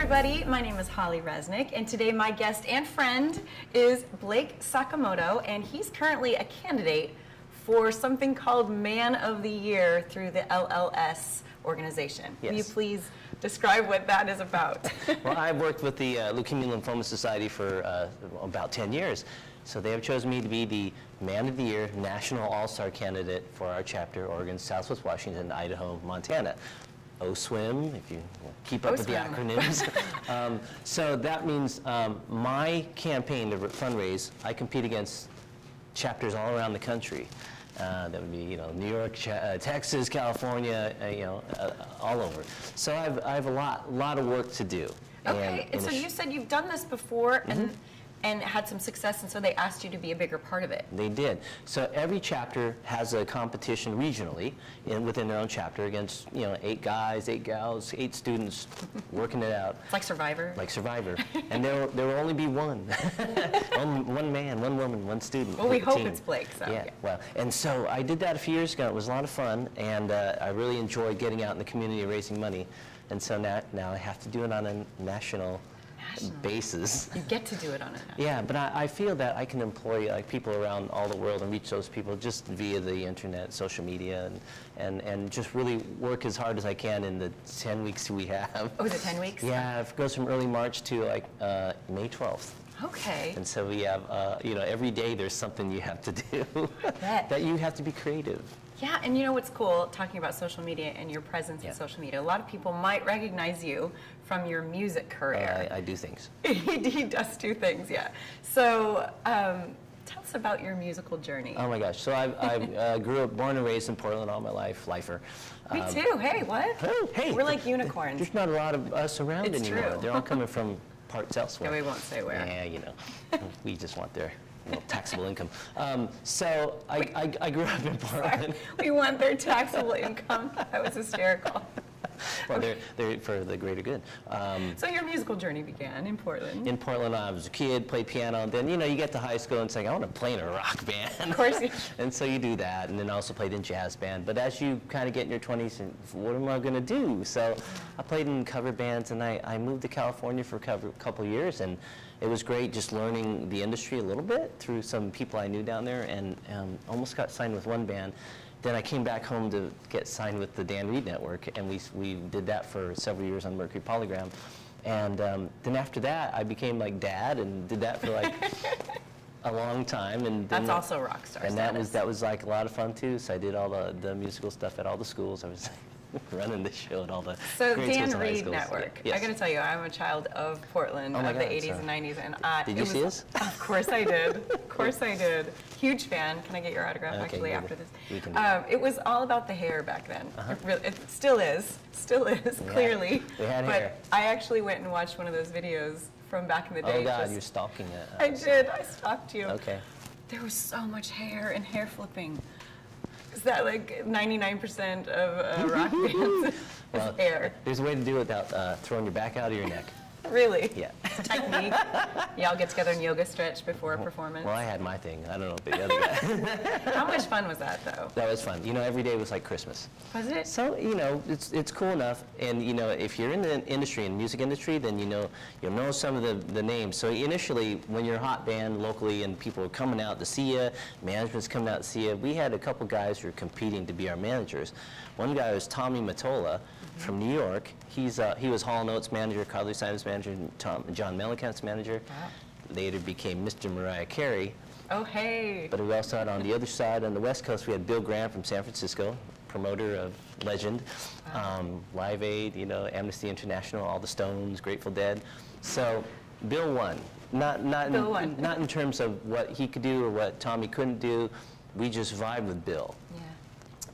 everybody, my name is Holly Resnick, and today my guest and friend is Blake Sakamoto, and he's currently a candidate for something called Man of the Year through the LLS organization. Yes. Will you please describe what that is about? Well, I've worked with the Leukemia Lymphoma Society for about 10 years. So they have chosen me to be the Man of the Year National All-Star candidate for our chapter, Oregon, Southwest Washington, Idaho, Montana. OSWIM, if you keep up with the acronyms. So that means my campaign to fundraise, I compete against chapters all around the country. That would be, New York, Texas, California, all over. So I have a lot of work to do. Okay, and so you said you've done this before and had some success, and so they asked you to be a bigger part of it. They did. So every chapter has a competition regionally within their own chapter against 8 guys, 8 gals, 8 students working it out. It's like Survivor. Like Survivor. And there will only be one. one man, one woman, one student. Well, we hope team. it's Blake. So, yeah, well, and so I did that a few years ago. It was a lot of fun, and I really enjoyed getting out in the community and raising money. And so now I have to do it on a national basis. You get to do it on a national. Yeah, but I feel that I can employ people around all the world and reach those people just via the internet, social media, and just really work as hard as I can in the 10 weeks we have. Oh, is it 10 weeks? Yeah, it goes from early March to May 12th. Okay. And so we have, every day there's something you have to do that you have to be creative. Yeah, and you know what's cool, talking about social media and your presence in social media, a lot of people might recognize you from your music career. I do things. He does do things, yeah. So tell us about your musical journey. Oh my gosh, so I grew up, born and raised in Portland all my life, lifer. Me too, hey, what? Hey. We're like unicorns. There's not a lot of us around It's anymore. true. They're all coming from parts elsewhere. Yeah, we won't say where. Yeah, we just want their taxable income. So I grew up in Portland. We want their taxable income. That was hysterical. Well, they're for the greater good. So your musical journey began in Portland. In Portland, I was a kid, played piano, and then, you get to high school and it's like, I want to play in a rock band. Of course you And so you do that, and then also played in jazz band. But as you kind of get in your 20s, what am I going to do? So I played in cover bands, and I moved to California for a couple of years, and it was great just learning the industry a little bit through some people I knew down there, and almost got signed with one band. Then I came back home to get signed with the Dan Reed Network, and we did that for several years on Mercury Polygram. And then after that, I became like dad and did that for like a long time. And that's also rock star and status. that was like a lot of fun too. So I did all the musical stuff at all the schools. I was running the show at all the grade Dan schools and high Reed schools. Network. Yes. I got to tell you, I'm a child of Portland, of the 80s and 90s, and did you see us? Of course I did. Of course I did. Huge fan. Can I get your autograph actually after this? We can it was all about the hair back then. It still is. Clearly. We had hair. But I actually went and watched one of those videos from back in the day. Oh God, you're stalking it. I did. I stalked you. Okay. There was so much hair and hair flipping. Is that like 99% of rock bands? Well, hair. There's a way to do it without throwing your back out of your neck. Really? Yeah. It's a technique. Y'all get together and yoga stretch before a performance? Well, I had my thing. I don't know about the other guy. How much fun was that, though? That was fun. Every day was like Christmas. Was it? So, it's cool enough. And, if you're in the industry, in the music industry, then you'll know some of the names. So initially, when you're a hot band locally and people are coming out to see you, management's coming out to see you, we had a couple guys who were competing to be our managers. One guy was Tommy Mottola from New York. He was Hall & Oates manager, Carly Simon's manager, and John Mellencamp's manager. Wow. Later became Mr. Mariah Carey. Oh, hey. But we also had on the other side, on the West Coast, we had Bill Graham from San Francisco, promoter of Legend, Live Aid, Amnesty International, all the Stones, Grateful Dead. So Bill won. Not in terms of what he could do or what Tommy couldn't do. We just vibed with Bill. Yeah.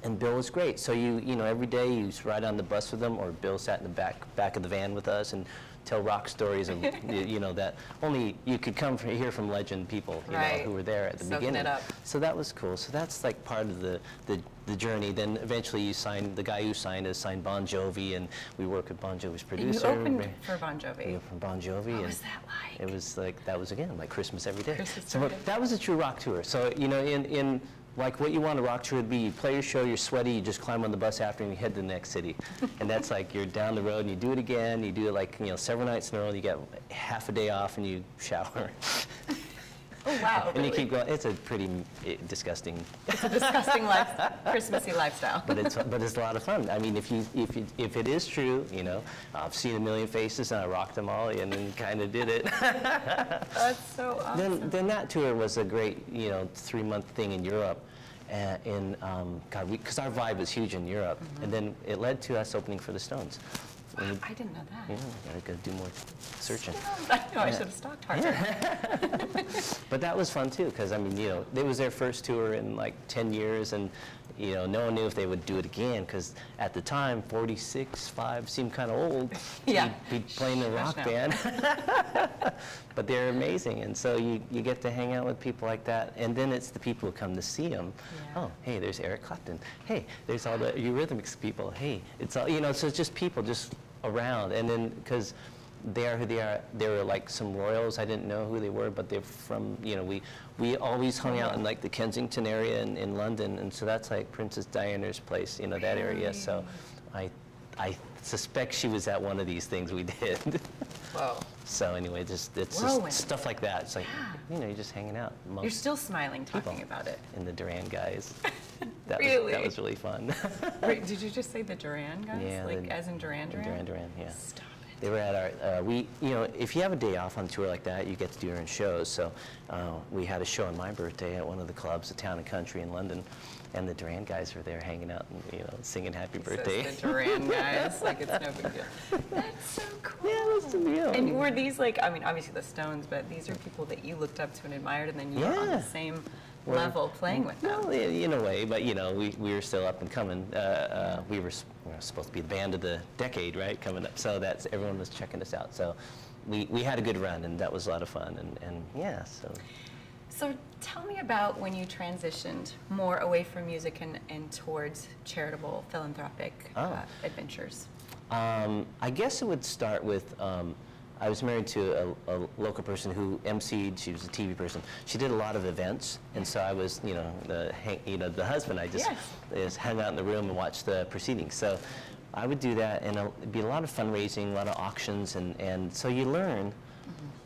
And Bill was great. So every day you ride on the bus with him, or Bill sat in the back of the van with us and tell rock stories of that only you could hear from legend people who were there at the beginning. It up. So that was cool. So that's like part of the journey. Then eventually the guy who signed us signed Bon Jovi, and we worked with Bon Jovi's producer. And you opened for Bon Jovi. We opened for Bon Jovi. What was that like? It was like, that was again like Christmas every day. Christmas so every day. That was a true rock tour. So in like what you want a rock tour to be. You play your show, you're sweaty, you just climb on the bus after and you head to the next city. And that's like you're down the road and you do it again, you do it like, several nights in a row, you get half a day off and you shower. Oh, wow. And really? you keep going. It's a pretty disgusting. It's a disgusting Christmassy lifestyle. But it's a lot of fun. I mean, if it is true, I've seen a million faces and I rocked them all and then kind of did it. That's so awesome. Then that tour was a great 3-month thing in Europe, because our vibe was huge in Europe, and then it led to us opening for the Stones. I didn't know that. Yeah, gotta go do more searching. I know, I should have stalked harder. But that was fun too, because I mean, it was their first tour in like 10 years, and no one knew if they would do it again, because at the time, 46.5 seemed kind of old. Yeah. To be playing a rock band. But they're amazing, and so you get to hang out with people like that, and then it's the people who come to see them. Yeah. Oh, hey, there's Eric Clapton. Hey, there's all the Eurythmics people. Hey, it's all, so it's just people just around, and then because they are who they are. They were like some royals. I didn't know who they were, but they're from, we always hung out in like the Kensington area in London, and so that's like Princess Diana's place, that area. So I suspect she was at one of these things we did. Whoa. So anyway, it's Whirlwind. just stuff like that. It's like, you're just hanging out amongst You're still smiling talking about it. and the Duran guys. That was really fun. Wait, did you just say the Duran guys? Yeah, Like as in Duran Duran? Duran, yeah. Stop it. They were at our, if you have a day off on tour like that, you get to do your own shows. So we had a show on my birthday at one of the clubs, the Town and Country in London, and the Duran guys were there hanging out and, singing happy birthday. Says the Duran guys, like it's no big deal. That's so cool. Yeah, that's the deal. And were these like, I mean, obviously the Stones, but these are people that you looked up to and admired, and then you were on the same level playing with them. Well, in a way, but we were still up and coming. We were supposed to be the band of the decade, right, coming up. So everyone was checking us out. So we had a good run, and that was a lot of fun. And yeah, so. So tell me about when you transitioned more away from music and towards charitable, philanthropic adventures. I guess it would start with, I was married to a local person who emceed. She was a TV person. She did a lot of events, and so I was, the husband. I just hung out in the room and watched the proceedings. So I would do that, and it'd be a lot of fundraising, a lot of auctions, and so you learn.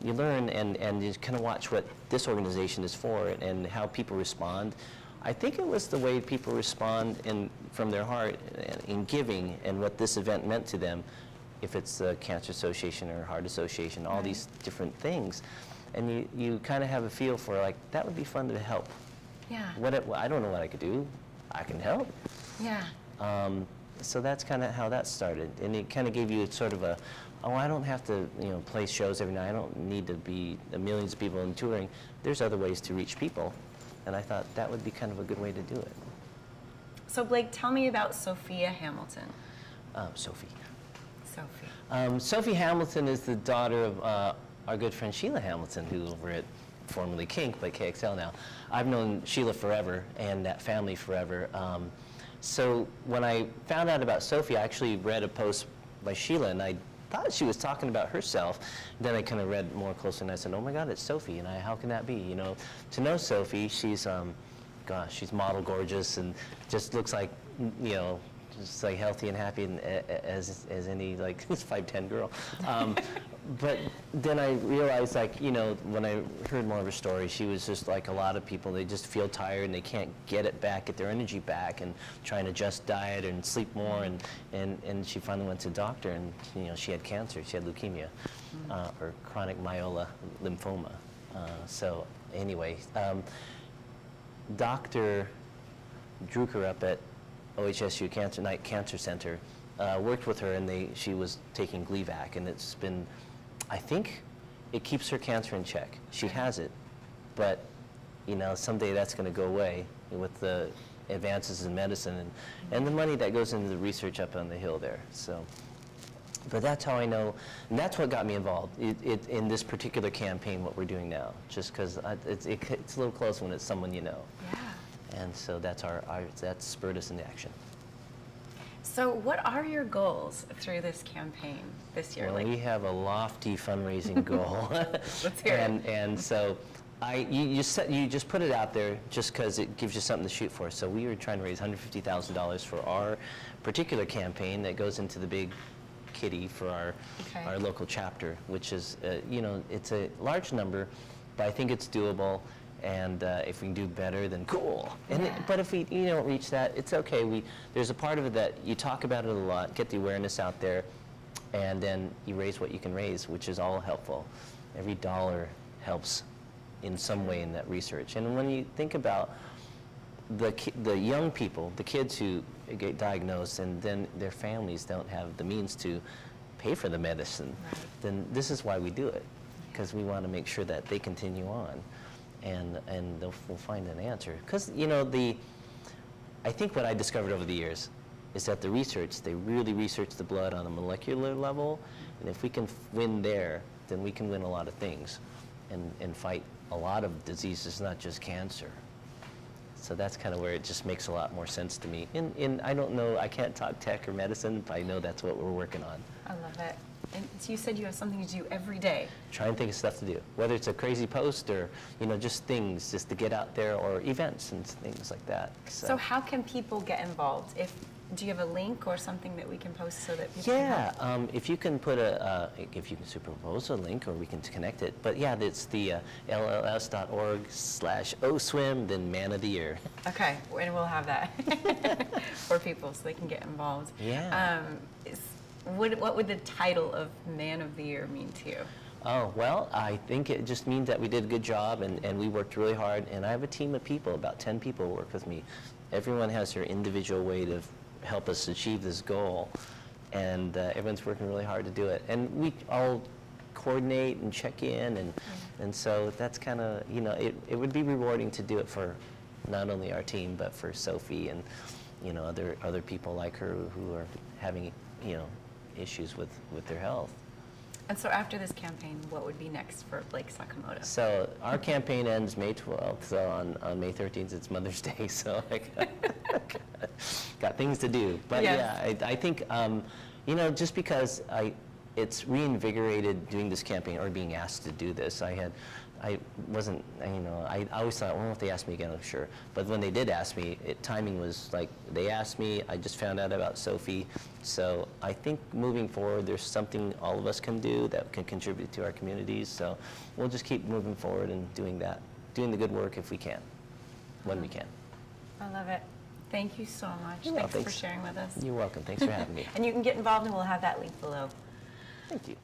You learn and you kind of watch what this organization is for and how people respond. I think it was the way people respond from their heart in giving and what this event meant to them, if it's the Cancer Association or Heart Association, all these different things. And you kind of have a feel for, like, that would be fun to help. Yeah. I don't know what I could do. I can help. Yeah. So that's kind of how that started. And it kind of gave you sort of I don't have to, play shows every night. I don't need to be millions of people and touring. There's other ways to reach people. And I thought that would be kind of a good way to do it. So Blake, tell me about Sophia Hamilton. Sophie. Sophie. Sophie Hamilton is the daughter of our good friend Sheila Hamilton, who's over at formerly Kink, but KXL now. I've known Sheila forever and that family forever. So when I found out about Sophie, I actually read a post by Sheila, and I thought she was talking about herself. Then I kind of read more closely, and I said, oh my God, it's Sophie, and how can that be? To know Sophie, she's, she's model gorgeous and just looks like, just like healthy and happy and as any like 5'10" girl. But then I realized, like, when I heard more of her story, she was just like a lot of people. They just feel tired and they can't get their energy back, and trying to adjust diet and sleep more. And she finally went to a doctor, and she had cancer. She had leukemia, or chronic myeloid lymphoma. So anyway, doctor drew her up at OHSU Cancer Center, worked with her, and she was taking Gleevec, and it's been, I think, it keeps her cancer in check. She has it, but someday that's going to go away with the advances in medicine and the money that goes into the research up on the hill there. So, but that's how I know, and that's what got me involved in this particular campaign. What we're doing now, just because it's a little close when it's someone you know. Yeah. And so that's that spurred us into action. So what are your goals through this campaign this year? Well, we have a lofty fundraising goal. Let's hear it. And so You just put it out there just because it gives you something to shoot for. So we were trying to raise $150,000 for our particular campaign that goes into the big kitty for our local chapter, which is, it's a large number, but I think it's doable. And if we can do better, then cool. But if we don't reach that, it's okay. There's a part of it that you talk about it a lot, get the awareness out there, and then you raise what you can raise, which is all helpful. Every dollar helps in some way in that research. And when you think about the young people, the kids who get diagnosed and then their families don't have the means to pay for the medicine, then this is why we do it, because we want to make sure that they continue on. And we'll find an answer. Because, I think what I discovered over the years is that the research, they really research the blood on a molecular level, and if we can win there, then we can win a lot of things and fight a lot of diseases, not just cancer. So that's kind of where it just makes a lot more sense to me. And I don't know, I can't talk tech or medicine, but I know that's what we're working on. I love it. And so you said you have something to do every day. Try and think of stuff to do, whether it's a crazy post or just things just to get out there, or events and things like that. So how can people get involved? Do you have a link or something that we can post so that people can help? If you can put if you can superpose a link, or we can connect it. But yeah, it's the lls.org/oswim, then Man of the Year. Okay, and we'll have that for people so they can get involved. Yeah. What would the title of Man of the Year mean to you? Oh, well, I think it just means that we did a good job and we worked really hard. And I have a team of people, about 10 people work with me. Everyone has their individual way to help us achieve this goal. And everyone's working really hard to do it. And we all coordinate and check in. And so that's kind of, it would be rewarding to do it for not only our team, but for Sophie and, other people like her who are having, issues with their health. And so after this campaign, what would be next for Blake Sakamoto? So our campaign ends May 12th, so on May 13th it's Mother's Day, so I got things to do. But yeah, I think, just because it's reinvigorated doing this campaign or being asked to do this. I wasn't, I always thought, well, if they ask me again, I'm sure. But when they did ask me, timing was like, they asked me, I just found out about Sophie. So I think moving forward, there's something all of us can do that can contribute to our communities. So we'll just keep moving forward and doing that, doing the good work if we can, when we can. I love it. Thank you so much. Well, thanks for sharing with us. You're welcome. Thanks for having me. And you can get involved, and we'll have that link below. Thank you.